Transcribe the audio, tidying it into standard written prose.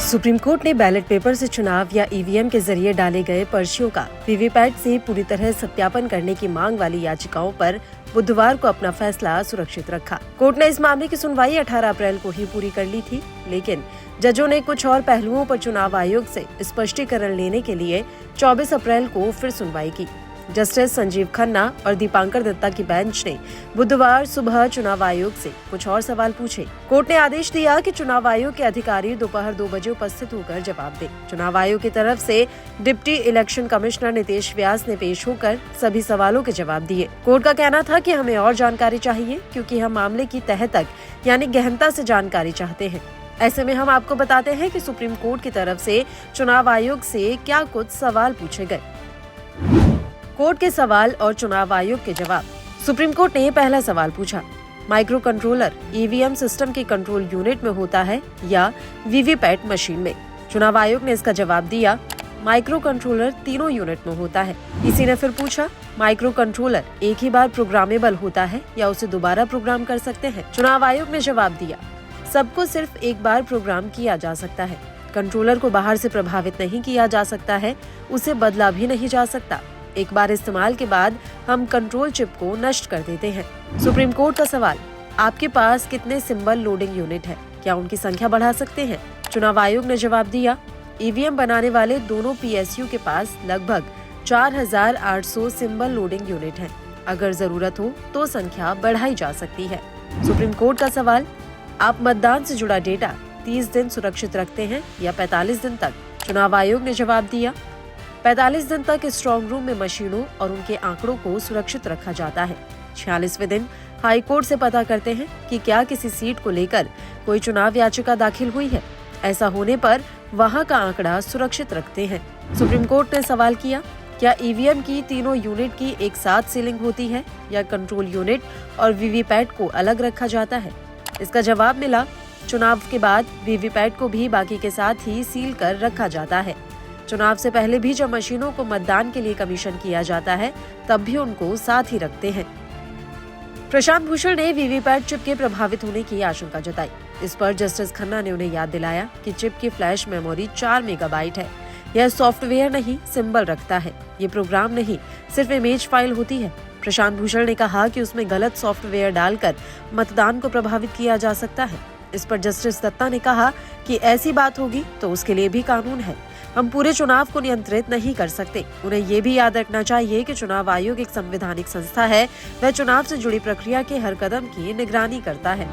Supreme court ने ballot paper से चुनाव या ईवीएम के जरिए डाले गए पर्चियों का वीवीपैट से पूरी तरह सत्यापन करने की मांग वाली याचिकाओं पर बुधवार को अपना फैसला सुरक्षित रखा। कोर्ट ने इस मामले की सुनवाई 18 अप्रैल को ही पूरी कर ली थी, लेकिन जजों ने कुछ और पहलुओं पर चुनाव आयोग से स्पष्टीकरण लेने के लिए 24 अप्रैल को फिर सुनवाई की। जस्टिस संजीव खन्ना और दीपांकर दत्ता की बेंच ने बुधवार सुबह चुनाव आयोग से कुछ और सवाल पूछे। कोर्ट ने आदेश दिया कि चुनाव आयोग के अधिकारी दोपहर 2 बजे उपस्थित होकर जवाब दें। चुनाव आयोग की तरफ से डिप्टी इलेक्शन कमिश्नर नितेश व्यास ने पेश होकर सभी सवालों के जवाब दिए। कोर्ट का कहना था कि हमें और जानकारी चाहिए, क्योंकि हम मामले की तह तक यानी गहनता से जानकारी चाहते हैं। ऐसे में हम आपको बताते हैं कि सुप्रीम कोर्ट की तरफ से चुनाव आयोग से क्या कुछ सवाल पूछे गए। कोर्ट के सवाल और चुनाव आयोग के जवाब। सुप्रीम कोर्ट ने पहला सवाल पूछा, माइक्रो कंट्रोलर ईवीएम सिस्टम के कंट्रोल यूनिट में होता है या वीवीपैट मशीन में? चुनाव आयोग ने इसका जवाब दिया, माइक्रो कंट्रोलर तीनों यूनिट में होता है। इसी ने फिर पूछा, माइक्रो कंट्रोलर एक ही बार प्रोग्रामेबल होता है या उसे दोबारा प्रोग्राम कर सकते हैं? चुनाव आयोग ने जवाब दिया, सबको सिर्फ एक बार प्रोग्राम किया जा सकता है। कंट्रोलर को बाहर से प्रभावित नहीं किया जा सकता है, उसे बदला भी नहीं जा सकता। एक बार इस्तेमाल के बाद हम कंट्रोल चिप को नष्ट कर देते हैं। सुप्रीम कोर्ट का सवाल, आपके पास कितने सिंबल लोडिंग यूनिट है, क्या उनकी संख्या बढ़ा सकते हैं? चुनाव आयोग ने जवाब दिया, ईवीएम बनाने वाले दोनों पीएसयू के पास लगभग 4800 सिंबल लोडिंग यूनिट हैं। अगर जरूरत हो तो संख्या बढ़ाई जा सकती है। सुप्रीम कोर्ट का सवाल, आप मतदान से जुड़ा डेटा 30 दिन सुरक्षित रखते हैं या 45 दिन तक? चुनाव आयोग ने जवाब दिया, 45 दिन तक स्ट्रांग रूम में मशीनों और उनके आंकड़ों को सुरक्षित रखा जाता है। 46वें दिन हाई कोर्ट से पता करते हैं कि क्या किसी सीट को लेकर कोई चुनाव याचिका दाखिल हुई है। ऐसा होने पर वहां का आंकड़ा सुरक्षित रखते हैं। सुप्रीम कोर्ट ने सवाल किया, क्या ईवीएम की तीनों यूनिट की एक साथ सीलिंग होती है या कंट्रोल यूनिट और वीवीपैट को अलग रखा जाता है? इसका जवाब मिला, चुनाव के बाद वीवीपैट को भी बाकी के साथ ही सील कर रखा जाता है। चुनाव से पहले भी जब मशीनों को मतदान के लिए कमीशन किया जाता है, तब भी उनको साथ ही रखते हैं। प्रशांत भूषण ने वीवीपैट चिप के प्रभावित होने की आशंका जताई। इस पर जस्टिस खन्ना ने उन्हें याद दिलाया कि चिप की फ्लैश मेमोरी 4 मेगाबाइट है। यह सॉफ्टवेयर नहीं, सिंबल रखता है। ये प्रोग्राम नहीं, सिर्फ इमेज फाइल होती है। प्रशांत भूषण ने कहा कि उसमें गलत सॉफ्टवेयर डालकर मतदान को प्रभावित किया जा सकता है। इस पर जस्टिस दत्ता ने कहा कि ऐसी बात होगी तो उसके लिए भी कानून है। हम पूरे चुनाव को नियंत्रित नहीं कर सकते। उन्हें ये भी याद रखना चाहिए कि चुनाव आयोग एक संवैधानिक संस्था है। वह चुनाव से जुड़ी प्रक्रिया के हर कदम की निगरानी करता है।